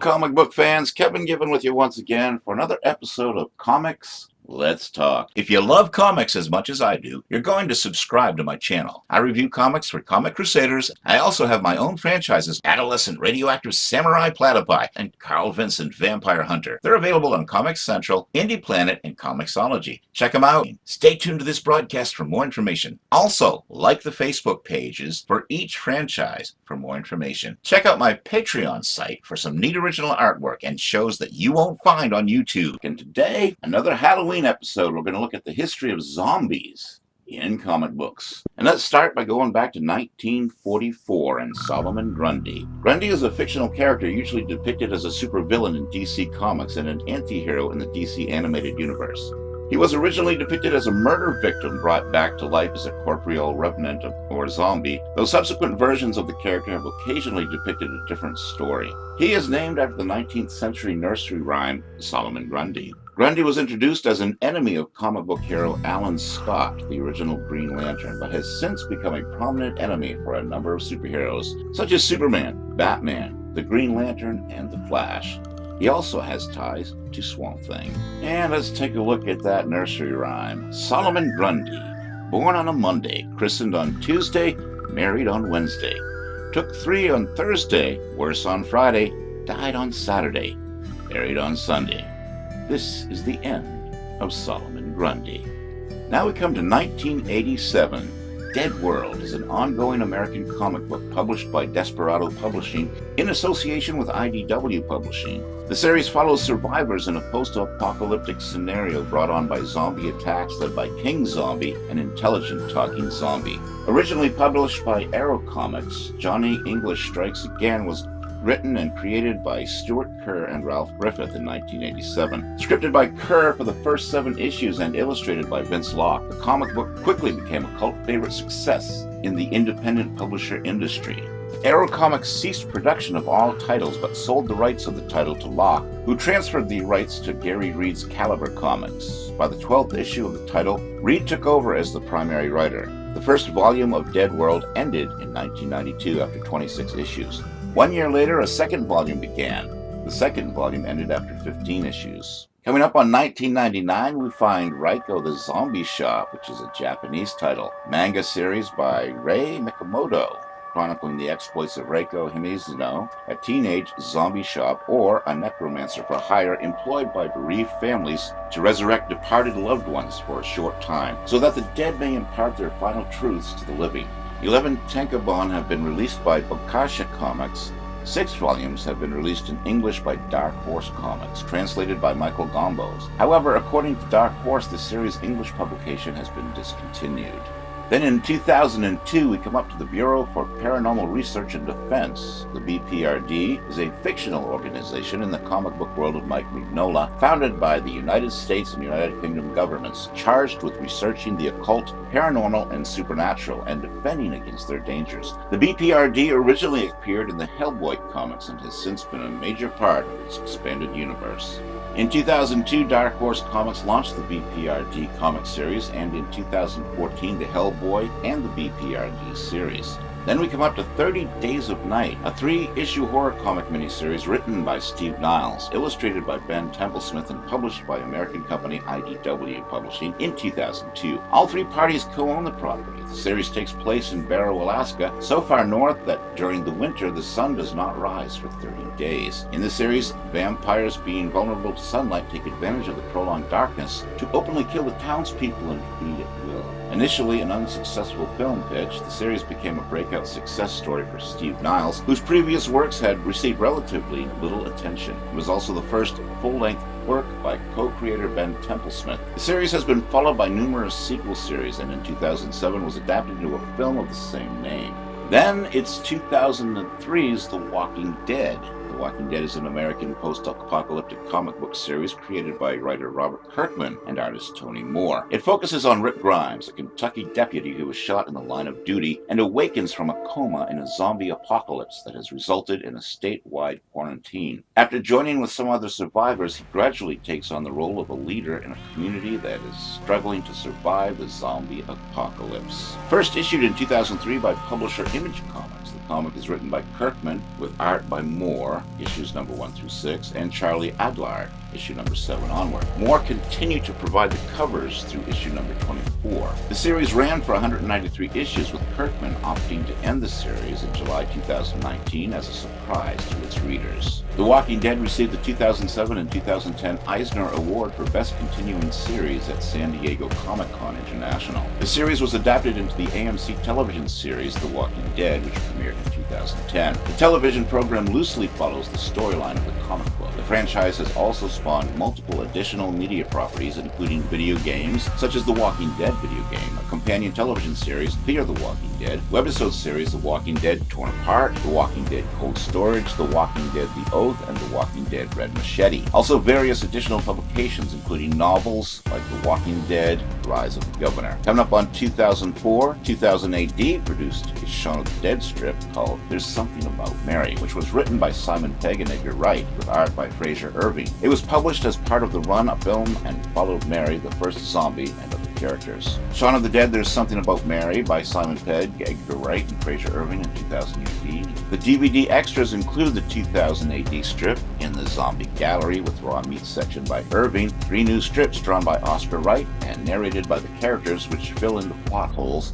comic book fans, Kevin Gibbon with you once again for another episode of Comics Let's Talk. If you love comics as much as I do, you're going to subscribe to my channel. I review comics for Comic Crusaders. I also have my own franchises, Adolescent Radioactive Samurai Platypi and Carl Vincent Vampire Hunter. They're available on Comics Central, Indie Planet, and Comixology. Check them out. Stay tuned to this broadcast for more information. Also, like the Facebook pages for each franchise for more information. Check out my Patreon site for some neat original artwork and shows that you won't find on YouTube. And today, another Halloween episode. We're going to look at the history of zombies in comic books. And let's start by going back to 1944 and Solomon Grundy. Grundy is a fictional character usually depicted as a supervillain in DC Comics and an anti-hero in the DC animated universe. He was originally depicted as a murder victim brought back to life as a corporeal revenant or zombie, though subsequent versions of the character have occasionally depicted a different story. He is named after the 19th century nursery rhyme Solomon Grundy. Grundy was introduced as an enemy of comic book hero Alan Scott, the original Green Lantern, but has since become a prominent enemy for a number of superheroes, such as Superman, Batman, the Green Lantern, and the Flash. He also has ties to Swamp Thing. And let's take a look at that nursery rhyme. Solomon Grundy, born on a Monday, christened on Tuesday, married on Wednesday, took 3 on Thursday, worse on Friday, died on Saturday, buried on Sunday. This is the end of Solomon Grundy. Now we come to 1987. Dead World is an ongoing American comic book published by Desperado Publishing in association with IDW Publishing. The series follows survivors in a post-apocalyptic scenario brought on by zombie attacks led by King Zombie, an intelligent talking zombie. Originally published by Arrow Comics, Johnny English Strikes Again was written and created by Stuart Kerr and Ralph Griffith in 1987. Scripted by Kerr for the first 7 issues and illustrated by Vince Locke, the comic book quickly became a cult favorite success in the independent publisher industry. Arrow Comics ceased production of all titles but sold the rights of the title to Locke, who transferred the rights to Gary Reed's Caliber Comics. By the 12th issue of the title, Reed took over as the primary writer. The first volume of Dead World ended in 1992 after 26 issues. 1 year later, a second volume began. The second volume ended after 15 issues. Coming up on 1999, we find Raiko the Zombie Shop, which is a Japanese title. Manga series by Rei Mikamoto, chronicling the exploits of Reiko Himizuno, a teenage zombie shop or a necromancer for hire employed by bereaved families to resurrect departed loved ones for a short time, so that the dead may impart their final truths to the living. 11 tankobon have been released by Okasha Comics. 6 volumes have been released in English by Dark Horse Comics, translated by Michael Gombos. However, according to Dark Horse, the series' English publication has been discontinued. Then in 2002, we come up to the Bureau for Paranormal Research and Defense. The BPRD is a fictional organization in the comic book world of Mike Mignola, founded by the United States and United Kingdom governments, charged with researching the occult, paranormal, and supernatural, and defending against their dangers. The BPRD originally appeared in the Hellboy comics and has since been a major part of its expanded universe. In 2002, Dark Horse Comics launched the BPRD comic series, and in 2014, the Hellboy and the BPRD series. Then we come up to 30 Days of Night, a 3-issue horror comic miniseries written by Steve Niles, illustrated by Ben Templesmith, and published by American company IDW Publishing in 2002. All 3 parties co-own the property. The series takes place in Barrow, Alaska, so far north that during the winter the sun does not rise for 30 days. In the series, vampires, being vulnerable to sunlight, take advantage of the prolonged darkness to openly kill the townspeople and feed at will. Initially an unsuccessful film pitch, the series became a breakout success story for Steve Niles, whose previous works had received relatively little attention. It was also the first full-length work by co-creator Ben Templesmith. The series has been followed by numerous sequel series, and in 2007 was adapted into a film of the same name. Then it's 2003's The Walking Dead. The Walking Dead is an American post-apocalyptic comic book series created by writer Robert Kirkman and artist Tony Moore. It focuses on Rick Grimes, a Kentucky deputy who was shot in the line of duty and awakens from a coma in a zombie apocalypse that has resulted in a statewide quarantine. After joining with some other survivors, he gradually takes on the role of a leader in a community that is struggling to survive the zombie apocalypse. First issued in 2003 by publisher Image Comics, the comic is written by Kirkman with art by Moore, issues number 1 through 6, and Charlie Adlard, issue number 7 onward. Moore continued to provide the covers through issue number 24. The series ran for 193 issues, with Kirkman opting to end the series in July 2019 as a surprise to its readers. The Walking Dead received the 2007 and 2010 Eisner Award for Best Continuing Series at San Diego Comic-Con International. The series was adapted into the AMC television series The Walking Dead, which premiered in 2010. The television program loosely follows the storyline of the comic book. The franchise has also spawned multiple additional media properties, including video games, such as The Walking Dead video game, a companion television series, Fear the Walking Dead, webisode series The Walking Dead Torn Apart, The Walking Dead Cold Storage, The Walking Dead The Oath, and The Walking Dead Red Machete. Also various additional publications, including novels like The Walking Dead, Rise of the Governor. Coming up on 2004, 2000 AD produced a Shaun of the Dead strip called There's Something About Mary, which was written by Simon Pegg and Edgar Wright, with art by Fraser Irving. It was published as part of the run of film and followed Mary, the first zombie, and other characters. Shaun of the Dead, There's Something About Mary by Simon Pegg, Edgar Wright, and Fraser Irving in 2000 AD. The DVD extras include the 2000 AD strip In the Zombie Gallery with raw meat section by Irving, 3 new strips drawn by Oscar Wright and narrated by the characters, which fill in the plot holes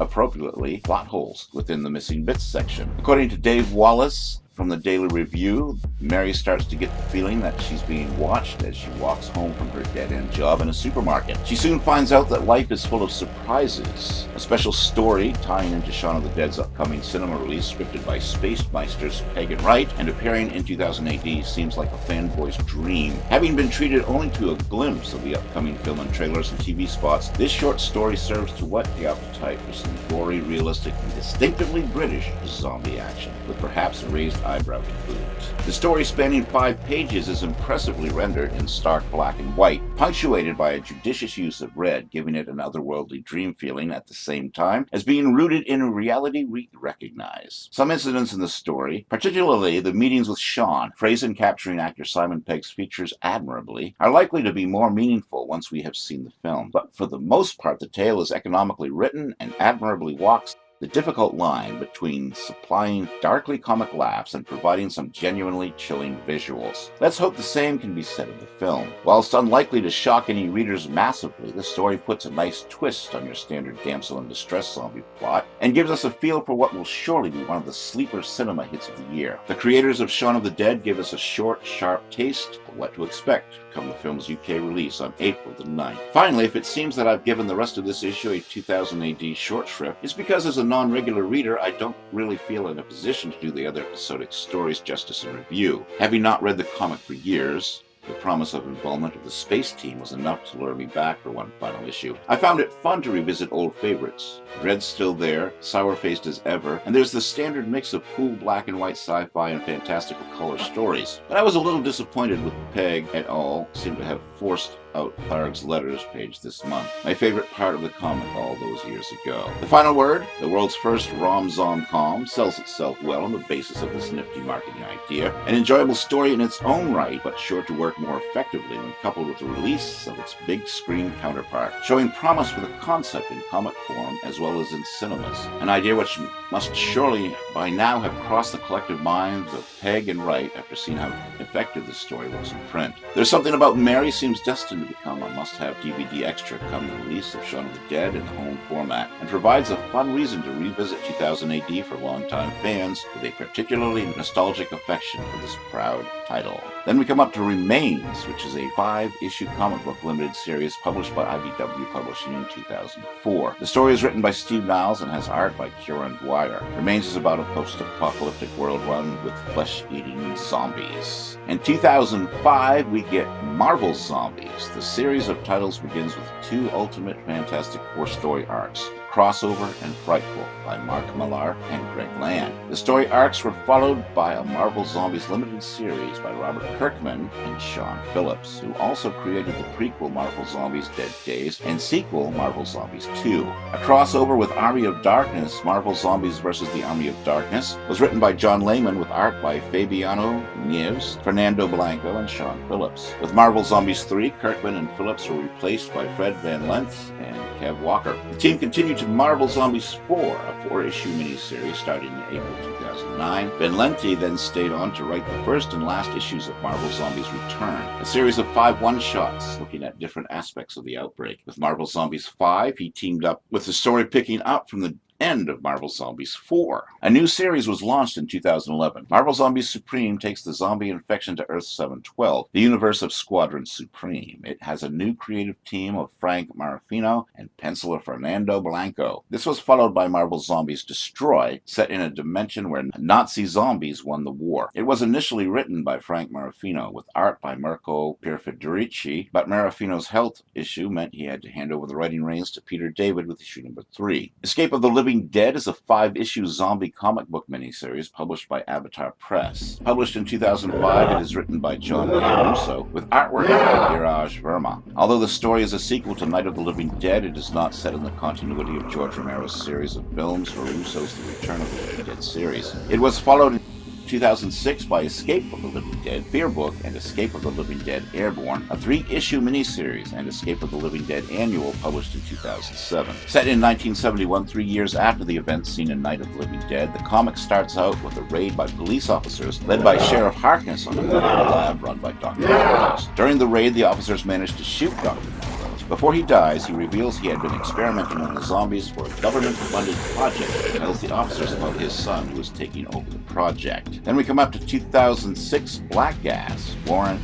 appropriately plot holes within the missing bits section. According to Dave Wallace from the Daily Review, Mary starts to get the feeling that she's being watched as she walks home from her dead-end job in a supermarket. She soon finds out that life is full of surprises. A special story tying into Shaun of the Dead's upcoming cinema release, scripted by Space Meisters Pegg and Wright and appearing in 2000 AD, seems like a fanboy's dream. Having been treated only to a glimpse of the upcoming film and trailers and TV spots, this short story serves to whet the appetite for some gory, realistic, and distinctively British zombie action, with perhaps a raised eyebrow to boot. The story, spanning 5 pages, is impressively rendered in stark black and white, punctuated by a judicious use of red, giving it an otherworldly dream feeling at the same time as being rooted in a reality we recognize. Some incidents in the story, particularly the meetings with Sean, phrased and capturing actor Simon Pegg's features admirably, are likely to be more meaningful once we have seen the film. But for the most part, the tale is economically written and admirably walks the difficult line between supplying darkly comic laughs and providing some genuinely chilling visuals. Let's hope the same can be said of the film. Whilst unlikely to shock any readers massively, the story puts a nice twist on your standard damsel in distress zombie plot and gives us a feel for what will surely be one of the sleeper cinema hits of the year. The creators of Shaun of the Dead give us a short, sharp taste of what to expect come the film's UK release on April the 9th. Finally, if it seems that I've given the rest of this issue a 2000 AD short shrift, it's because as a non-regular reader, I don't really feel in a position to do the other episodic stories justice in review. Having not read the comic for years, the promise of involvement of the space team was enough to lure me back for one final issue. I found it fun to revisit old favorites. Dread's still there, sour-faced as ever, and there's the standard mix of cool black and white sci-fi and fantastical color stories. But I was a little disappointed with Pegg et al. Seemed to have forced out Tharg's letters page this month, my favorite part of the comic all those years ago. The final word, the world's first rom-zom-com, sells itself well on the basis of this nifty marketing idea. An enjoyable story in its own right, but sure to work more effectively when coupled with the release of its big screen counterpart, showing promise for the concept in comic form as well as in cinemas, an idea which must surely by now have crossed the collective minds of Pegg and Wright after seeing how effective the story was in print. There's Something About Mary seems destined to become a must-have DVD extra come the release of Shaun of the Dead in the home format, and provides a fun reason to revisit 2000 AD for longtime fans with a particularly nostalgic affection for this proud title. Then we come up to Remains, which is a 5-issue comic book limited series published by IDW Publishing in 2004. The story is written by Steve Niles and has art by Kieran Dwyer. Remains is about a post-apocalyptic world run with flesh-eating zombies. In 2005, we get Marvel Zombies. The series of titles begins with 2 Ultimate Fantastic Four story arcs, Crossover and Frightful by Mark Millar and Greg Land. The story arcs were followed by a Marvel Zombies limited series by Robert Kirkman and Sean Phillips, who also created the prequel Marvel Zombies Dead Days and sequel Marvel Zombies 2. A crossover with Army of Darkness, Marvel Zombies vs. the Army of Darkness, was written by John Layman with art by Fabiano Nieves, Fernando Blanco, and Sean Phillips. With Marvel Zombies 3, Kirkman and Phillips were replaced by Fred Van Lent and Kev Walker. The team continued to to Marvel Zombies 4, a 4-issue miniseries starting in April 2009. Ben Lenti then stayed on to write the first and last issues of Marvel Zombies Return, a series of 5 one-shots looking at different aspects of the outbreak. With Marvel Zombies 5, he teamed up with the story picking up from the end of Marvel Zombies 4. A new series was launched in 2011. Marvel Zombies Supreme takes the zombie infection to Earth 712, the universe of Squadron Supreme. It has a new creative team of Frank Marafino and penciler Fernando Blanco. This was followed by Marvel Zombies Destroy, set in a dimension where Nazi zombies won the war. It was initially written by Frank Marafino, with art by Mirko Pierfederici, but Marafino's health issue meant he had to hand over the writing reins to Peter David with issue number 3. Escape of the Living Dead is a 5-issue zombie comic book miniseries published by Avatar Press. Published in 2005, it is written by John Russo, with artwork by Biraj Verma. Although the story is a sequel to Night of the Living Dead, it is not set in the continuity of George Romero's series of films or Russo's The Return of the Living Dead series. It was followed in 2006 by Escape of the Living Dead, Fear Book, and Escape of the Living Dead Airborne, a 3-issue miniseries, and Escape of the Living Dead Annual, published in 2007. Set in 1971, 3 years after the events seen in Night of the Living Dead, the comic starts out with a raid by police officers led by Sheriff Harkness on a medical lab run by Dr. Melrose. During the raid, the officers manage to shoot Dr. Melrose. Before he dies, he reveals he had been experimenting on the zombies for a government-funded project and tells the officers about his son who is taking over the project. Then we come up to 2006 Black Gas. Black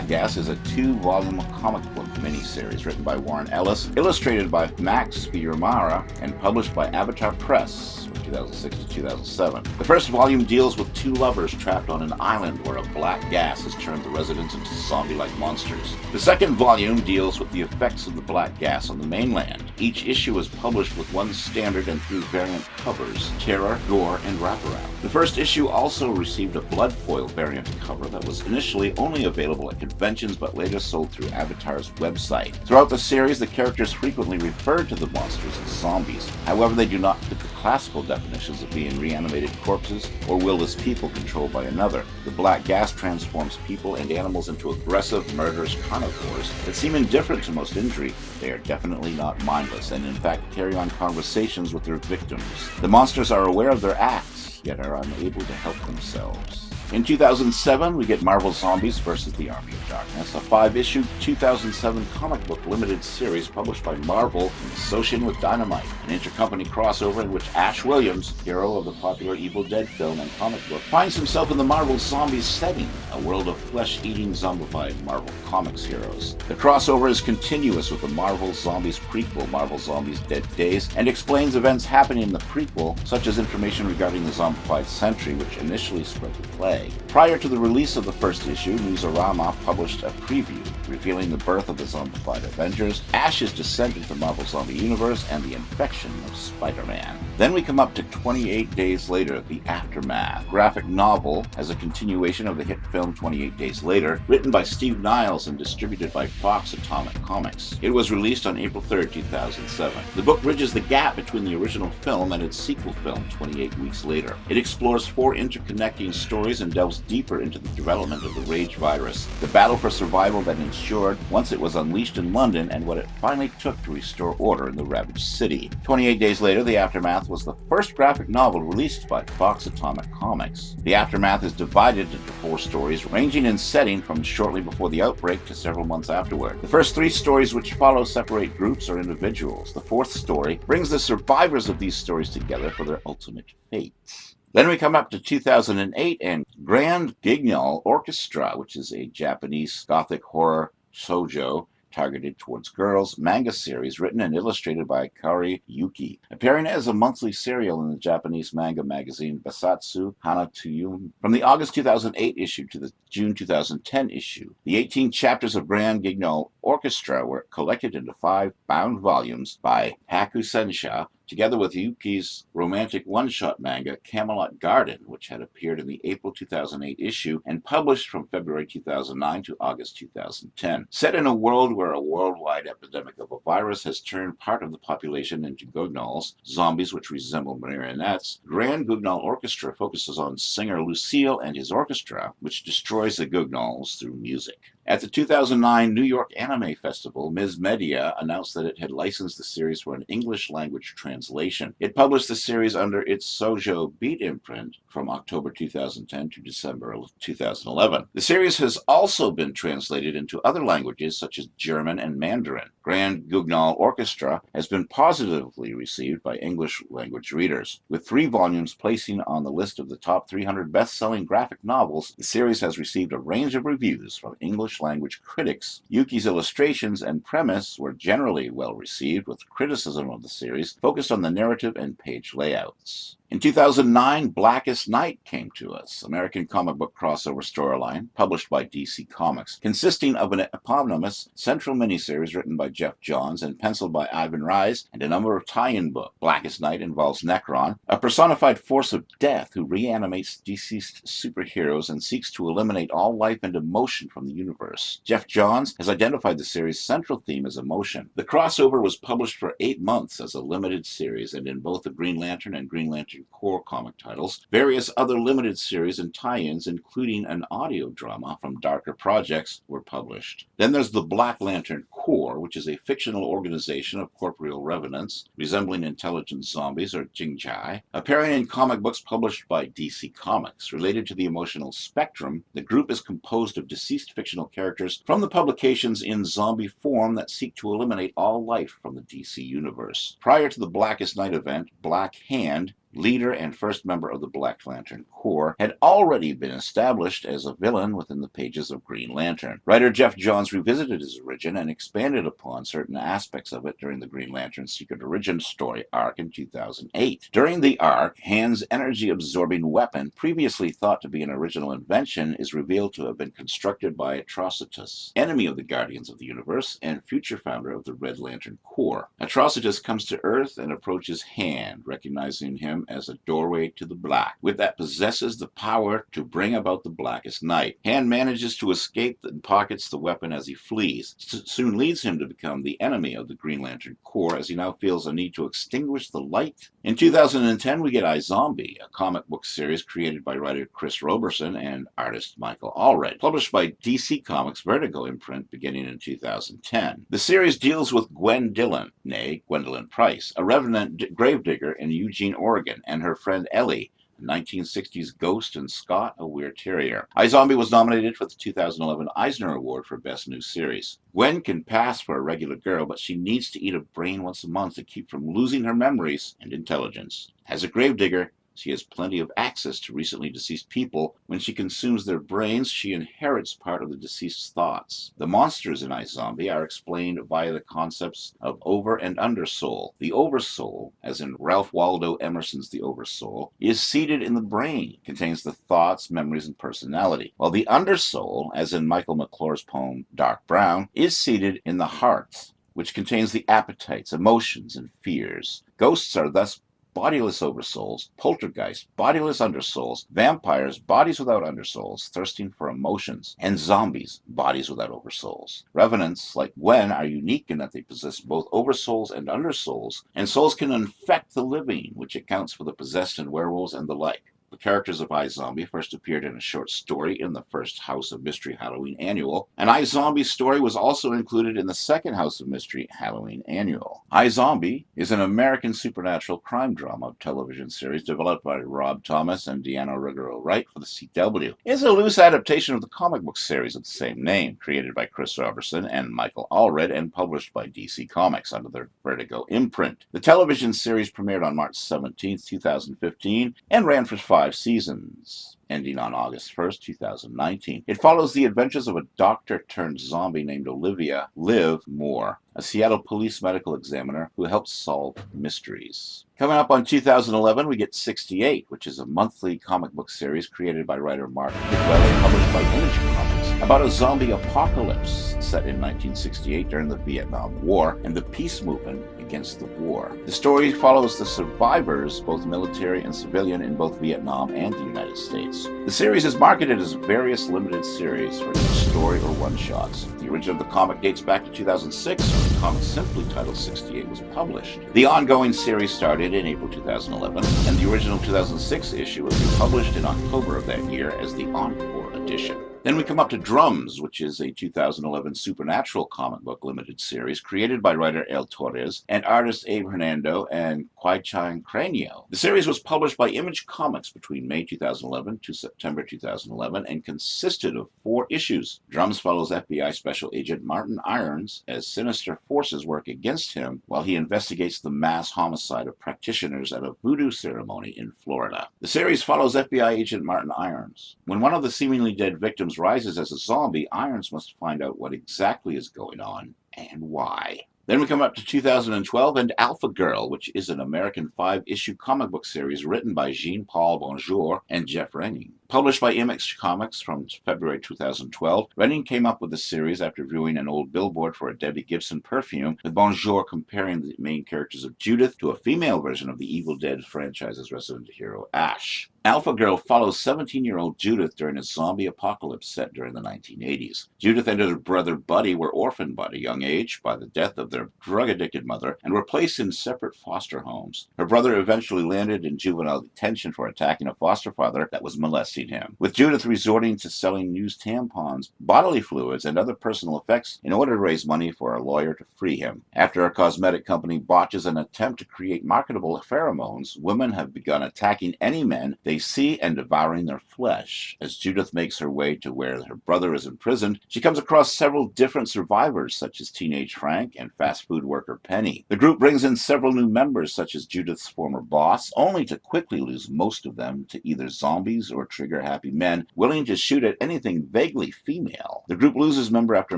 Gas is a 2-volume comic book miniseries written by Warren Ellis, illustrated by Max Fiumara, and published by Avatar Press. 2006 to 2007. The first volume deals with 2 lovers trapped on an island where a black gas has turned the residents into zombie-like monsters. The second volume deals with the effects of the black gas on the mainland. Each issue is published with 1 standard and 3 variant covers: terror, gore, and wraparound. The first issue also received a blood foil variant cover that was initially only available at conventions but later sold through Avatar's website. Throughout the series, the characters frequently refer to the monsters as zombies. However, they do not fit the classical definitions of being reanimated corpses or willless people controlled by another. The black gas transforms people and animals into aggressive, murderous carnivores that seem indifferent to most injury. They are definitely not mindless and in fact carry on conversations with their victims. The monsters are aware of their acts, yet are unable to help themselves. In 2007, we get Marvel Zombies vs. the Army of Darkness, a 5-issue 2007 comic book limited series published by Marvel in association with Dynamite, an intercompany crossover in which Ash Williams, hero of the popular Evil Dead film and comic book, finds himself in the Marvel Zombies setting, a world of flesh-eating, zombified Marvel Comics heroes. The crossover is continuous with the Marvel Zombies prequel, Marvel Zombies Dead Days, and explains events happening in the prequel, such as information regarding the zombified Sentry, which initially spread the plague. Prior to the release of the first issue, Newsarama published a preview revealing the birth of the zombified Avengers, Ash's descent into the Marvel Zombie universe, and the infection of Spider-Man. Then we come up to 28 Days Later, The Aftermath, graphic novel as a continuation of the hit film 28 Days Later, written by Steve Niles and distributed by Fox Atomic Comics. It was released on April 3, 2007. The book bridges the gap between the original film and its sequel film 28 Weeks Later. It explores 4 interconnecting stories and delves deeper into the development of the Rage virus, the battle for survival that ensured once it was unleashed in London, and what it finally took to restore order in the ravaged city. 28 Days Later, The Aftermath was the first graphic novel released by Fox Atomic Comics. The Aftermath is divided into 4 stories, ranging in setting from shortly before the outbreak to several months afterward. The first 3 stories which follow separate groups or individuals. The 4th story brings the survivors of these stories together for their ultimate fates. Then we come up to 2008 and Grand Bignell Orchestra, which is a Japanese gothic horror shoujo targeted towards girls manga series written and illustrated by Kari Yuki, appearing as a monthly serial in the Japanese manga magazine Basatsu Hana Tuyum. From the August 2008 issue to the June 2010 issue, the 18 chapters of Grand Bignell Orchestra were collected into 5 bound volumes by Hakusensha, together with Yuki's romantic one-shot manga Camelot Garden, which had appeared in the April 2008 issue and published from February 2009 to August 2010. Set in a world where a worldwide epidemic of a virus has turned part of the population into gugnolls, zombies which resemble marionettes, Grand Bignell Orchestra focuses on singer Lucille and his orchestra, which destroys the gugnolls through music. At the 2009 New York Anime Festival, Ms. Media announced that it had licensed the series for an English-language translation. It published the series under its Sojo Beat imprint from October 2010 to December 2011. The series has also been translated into other languages such as German and Mandarin. Bignell Orchestra has been positively received by English-language readers. With 3 volumes placing on the list of the top 300 best-selling graphic novels, the series has received a range of reviews from English-language critics. Yuki's illustrations and premise were generally well received, with criticism of the series focused on the narrative and page layouts. In 2009, Blackest Night came to us, American comic book crossover storyline published by DC Comics, consisting of an eponymous central miniseries written by Jeff Johns and penciled by Ivan Reis, and a number of tie-in books. Blackest Night involves Necron, a personified force of death who reanimates deceased superheroes and seeks to eliminate all life and emotion from the universe. Jeff Johns has identified the series' central theme as emotion. The crossover was published for 8 months as a limited series, and in both the Green Lantern and Green Lantern Corps comic titles, various other limited series and tie-ins, including an audio drama from Darker Projects, were published. Then there's the Black Lantern Corps, which is a fictional organization of corporeal revenants resembling intelligent zombies or Jingjai, appearing in comic books published by DC Comics. Related to the emotional spectrum, the group is composed of deceased fictional characters from the publications in zombie form that seek to eliminate all life from the DC universe. Prior to the Blackest Night event, Black Hand, leader and first member of the Black Lantern Corps, had already been established as a villain within the pages of Green Lantern. Writer Jeff Johns revisited his origin and expanded upon certain aspects of it during the Green Lantern Secret Origin story arc in 2008. During the arc, Hand's energy-absorbing weapon, previously thought to be an original invention, is revealed to have been constructed by Atrocitus, enemy of the Guardians of the Universe and future founder of the Red Lantern Corps. Atrocitus comes to Earth and approaches Hand, recognizing him as a doorway to the black, with that possesses the power to bring about the Blackest Night. Hand manages to escape and pockets the weapon as he flees. Soon leads him to become the enemy of the Green Lantern Corps, as he now feels a need to extinguish the light. In 2010, we get iZombie, a comic book series created by writer Chris Roberson and artist Michael Allred, published by DC Comics Vertigo imprint beginning in 2010. The series deals with Gwen Dillon, née Gwendolyn Price, a revenant gravedigger in Eugene, Oregon, and her friend Ellie, a 1960s ghost, and Scott, a weird terrier. iZombie was nominated for the 2011 Eisner Award for Best New Series. Gwen can pass for a regular girl, but she needs to eat a brain once a month to keep from losing her memories and intelligence. As a gravedigger, she has plenty of access to recently deceased people. When she consumes their brains, she inherits part of the deceased's thoughts. The monsters in iZombie are explained via the concepts of over and undersoul. The oversoul, as in Ralph Waldo Emerson's The Oversoul, is seated in the brain, contains the thoughts, memories, and personality, while the undersoul, as in Michael McClure's poem Dark Brown, is seated in the heart, which contains the appetites, emotions, and fears. Ghosts are thus bodiless oversouls, poltergeists, bodiless undersouls, vampires, bodies without undersouls, thirsting for emotions, and zombies, bodies without oversouls. Revenants, like Gwen, are unique in that they possess both oversouls and undersouls, and souls can infect the living, which accounts for the possessed and werewolves and the like. The characters of iZombie first appeared in a short story in the first House of Mystery Halloween Annual, and iZombie's story was also included in the second House of Mystery Halloween Annual. iZombie is an American supernatural crime drama television series developed by Rob Thomas and Deanna Ruggero-Wright for the CW. It is a loose adaptation of the comic book series of the same name, created by Chris Roberson and Michael Allred and published by DC Comics under their Vertigo imprint. The television series premiered on March 17, 2015, and ran for 5 seasons, ending on August 1st, 2019. It follows the adventures of a doctor-turned-zombie named Olivia Liv Moore, a Seattle police medical examiner who helps solve mysteries. Coming up on 2011, we get 68, which is a monthly comic book series created by writer Mark Bignell and published by Image Comics, about a zombie apocalypse set in 1968 during the Vietnam War and the peace movement against the war. The story follows the survivors, both military and civilian, in both Vietnam and the United States. The series is marketed as various limited series for each story or one-shots. The origin of the comic dates back to 2006, when the comic simply titled 68 was published. The ongoing series started in April 2011, and the original 2006 issue was republished in October of that year as the Encore edition. Then we come up to Drums, which is a 2011 supernatural comic book limited series created by writer El Torres and artist Abe Hernando and Kwai-Chang Cranio. The series was published by Image Comics between May 2011 to September 2011 and consisted of 4 issues. Drums follows FBI Special Agent Martin Irons as sinister forces work against him while he investigates the mass homicide of practitioners at a voodoo ceremony in Florida. The series follows FBI Agent Martin Irons. When one of the seemingly dead victims rises as a zombie, Irons must find out what exactly is going on and why. Then we come up to 2012 and Alpha Girl, which is an American 5-issue comic book series written by Jean-Paul Bonjour and Jeff Renning. Published by Image Comics from February 2012, Renning came up with the series after viewing an old billboard for a Debbie Gibson perfume, with Bonjour comparing the main characters of Judith to a female version of the Evil Dead franchise's resident hero, Ash. Alpha Girl follows 17-year-old Judith during a zombie apocalypse set during the 1980s. Judith and her brother Buddy were orphaned by a young age by the death of their drug-addicted mother and were placed in separate foster homes. Her brother eventually landed in juvenile detention for attacking a foster father that was molesting him, with Judith resorting to selling used tampons, bodily fluids, and other personal effects in order to raise money for a lawyer to free him. After a cosmetic company botches an attempt to create marketable pheromones, women have begun attacking any men they see and devouring their flesh. As Judith makes her way to where her brother is imprisoned, she comes across several different survivors, such as teenage Frank and fast food worker Penny. The group brings in several new members, such as Judith's former boss, only to quickly lose most of them to either zombies or trigger-happy men willing to shoot at anything vaguely female. The group loses member after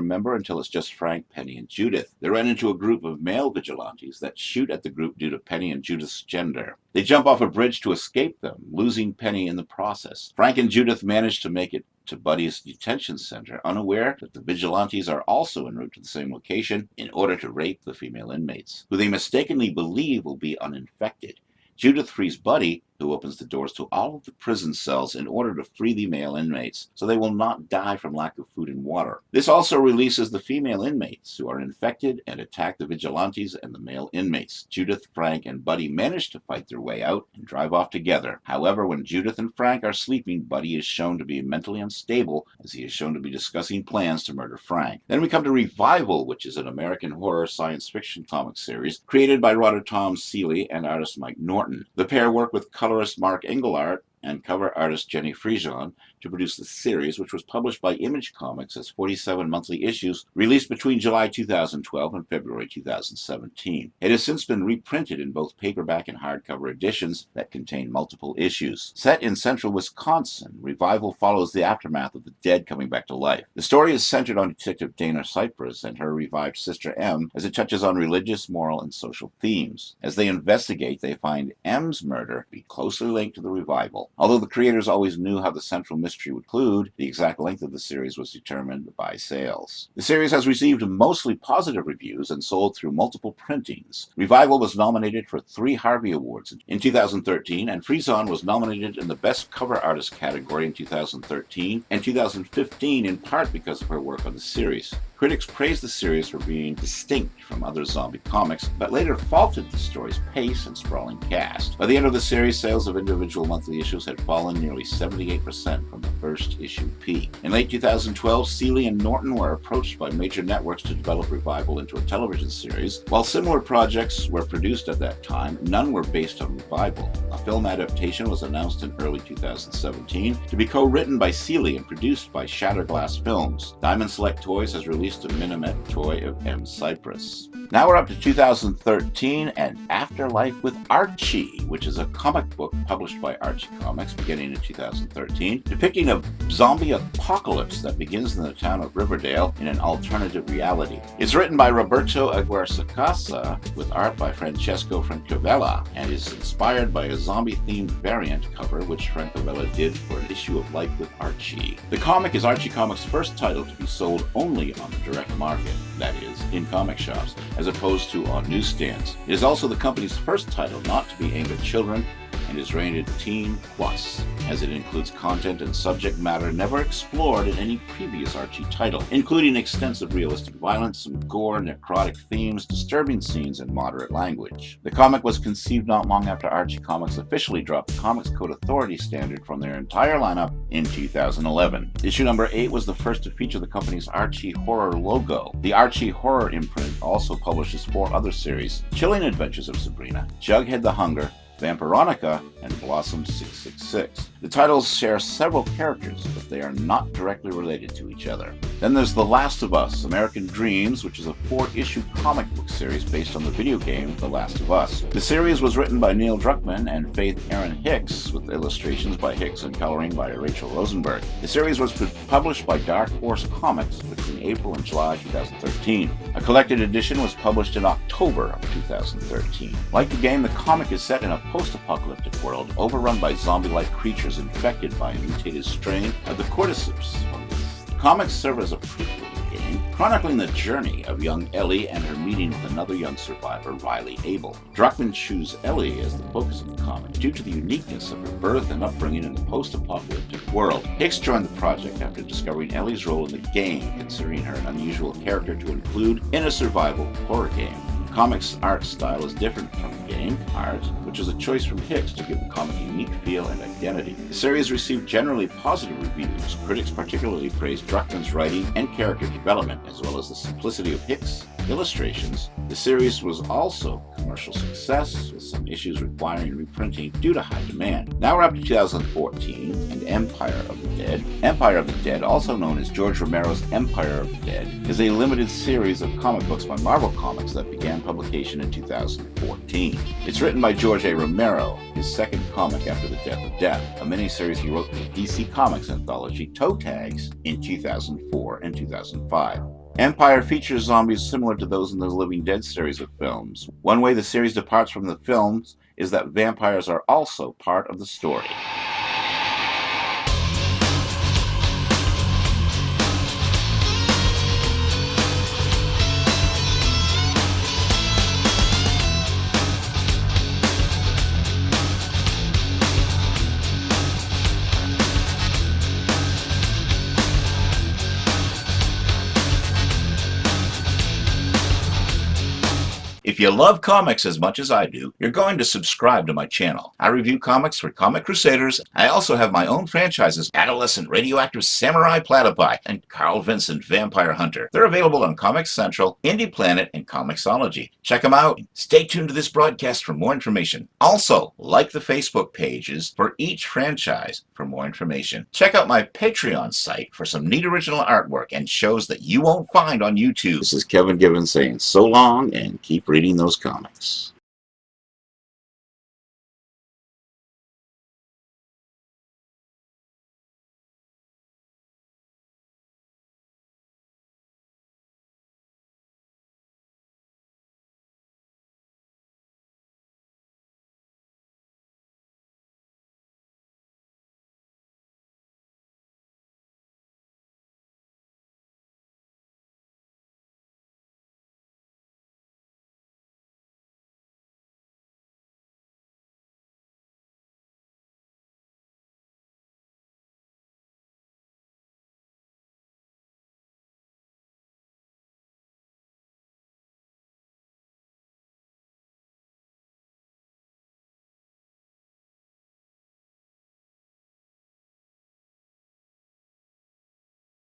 member until it's just Frank, Penny, and Judith. They run into a group of male vigilantes that shoot at the group due to Penny and Judith's gender. They jump off a bridge to escape them, losing Penny in the process. Frank and Judith manage to make it to Buddy's detention center, unaware that the vigilantes are also en route to the same location in order to rape the female inmates, who they mistakenly believe will be uninfected. Judith frees Buddy, who opens the doors to all of the prison cells in order to free the male inmates, so they will not die from lack of food and water. This also releases the female inmates, who are infected and attack the vigilantes and the male inmates. Judith, Frank, and Buddy manage to fight their way out and drive off together. However, when Judith and Frank are sleeping, Buddy is shown to be mentally unstable, as he is shown to be discussing plans to murder Frank. Then we come to Revival, which is an American horror science fiction comic series created by writer Tom Seeley and artist Mike Norton. The pair work with colorist Mark Engelart and cover artist Jenny Frieson to produce the series, which was published by Image Comics as 47 monthly issues, released between July 2012 and February 2017. It has since been reprinted in both paperback and hardcover editions that contain multiple issues. Set in central Wisconsin, Revival follows the aftermath of the dead coming back to life. The story is centered on Detective Dana Cypress and her revived sister M, as it touches on religious, moral, and social themes. As they investigate, they find M's murder to be closely linked to the revival. Although the creators always knew how the central mystery would conclude, the exact length of the series was determined by sales. The series has received mostly positive reviews and sold through multiple printings. Revival was nominated for 3 Harvey Awards in 2013, and Frieson was nominated in the Best Cover Artist category in 2013 and 2015, in part because of her work on the series. Critics praised the series for being distinct from other zombie comics, but later faulted the story's pace and sprawling cast. By the end of the series, sales of individual monthly issues had fallen nearly 78% from the first issue peak. In late 2012, Seeley and Norton were approached by major networks to develop Revival into a television series. While similar projects were produced at that time, none were based on Revival. A film adaptation was announced in early 2017 to be co-written by Seeley and produced by Shatterglass Films. Diamond Select Toys has released a Minimet toy of M. Cypress. Now we're up to 2013 and Afterlife with Archie, which is a comic book published by Archie Comics beginning in 2013, depicting a zombie apocalypse that begins in the town of Riverdale in an alternative reality. It's written by Roberto Aguirre-Sacasa with art by Francesco Francavilla and is inspired by a zombie-themed variant cover which Francavilla did for an issue of Life with Archie. The comic is Archie Comics' first title to be sold only on the direct market, that is, in comic shops, as opposed to on newsstands. It is also the company's first title not to be aimed at children and is rated Teen Plus, as it includes content and subject matter never explored in any previous Archie title, including extensive realistic violence, some gore, necrotic themes, disturbing scenes, and moderate language. The comic was conceived not long after Archie Comics officially dropped the Comics Code Authority standard from their entire lineup in 2011. Issue number 8 was the first to feature the company's Archie Horror logo. The Archie Horror imprint also publishes 4 other series: Chilling Adventures of Sabrina, Jughead the Hunger, Vampironica, and Blossom 666. The titles share several characters, but they are not directly related to each other. Then there's The Last of Us, American Dreams, which is a 4-issue comic book series based on the video game The Last of Us. The series was written by Neil Druckmann and Faith Erin Hicks, with illustrations by Hicks and coloring by Rachel Rosenberg. The series was published by Dark Horse Comics between April and July 2013. A collected edition was published in October of 2013. Like the game, the comic is set in a post-apocalyptic world overrun by zombie-like creatures infected by a mutated strain of the cordyceps. The comics serve as a prequel to the game, chronicling the journey of young Ellie and her meeting with another young survivor, Riley Abel. Druckmann chose Ellie as the focus of the comic due to the uniqueness of her birth and upbringing in the post-apocalyptic world. Hicks joined the project after discovering Ellie's role in the game, considering her an unusual character to include in a survival horror game. The comic's art style is different from the game art, which is a choice from Hicks to give the comic a unique feel and identity. The series received generally positive reviews. Critics particularly praised Druckmann's writing and character development, as well as the simplicity of Hicks' illustrations. The series was also a commercial success, with some issues requiring reprinting due to high demand. Now we're up to 2014 and Empire of the Dead. Empire of the Dead, also known as George Romero's Empire of the Dead, is a limited series of comic books by Marvel Comics that began publication in 2014. It's written by George A. Romero, his second comic after The Death of Death, a miniseries he wrote for the DC Comics anthology Toe Tags in 2004 and 2005. Empire features zombies similar to those in the Living Dead series of films. One way the series departs from the films is that vampires are also part of the story. If you love comics as much as I do, you're going to subscribe to my channel. I review comics for Comic Crusaders. I also have my own franchises, Adolescent Radioactive Samurai Platypi and Carl Vincent Vampire Hunter. They're available on Comics Central, Indie Planet, and Comixology. Check them out. Stay tuned to this broadcast for more information. Also, like the Facebook pages for each franchise for more information. Check out my Patreon site for some neat original artwork and shows that you won't find on YouTube. This is Kevin Gibbons saying so long and keep reading those comics.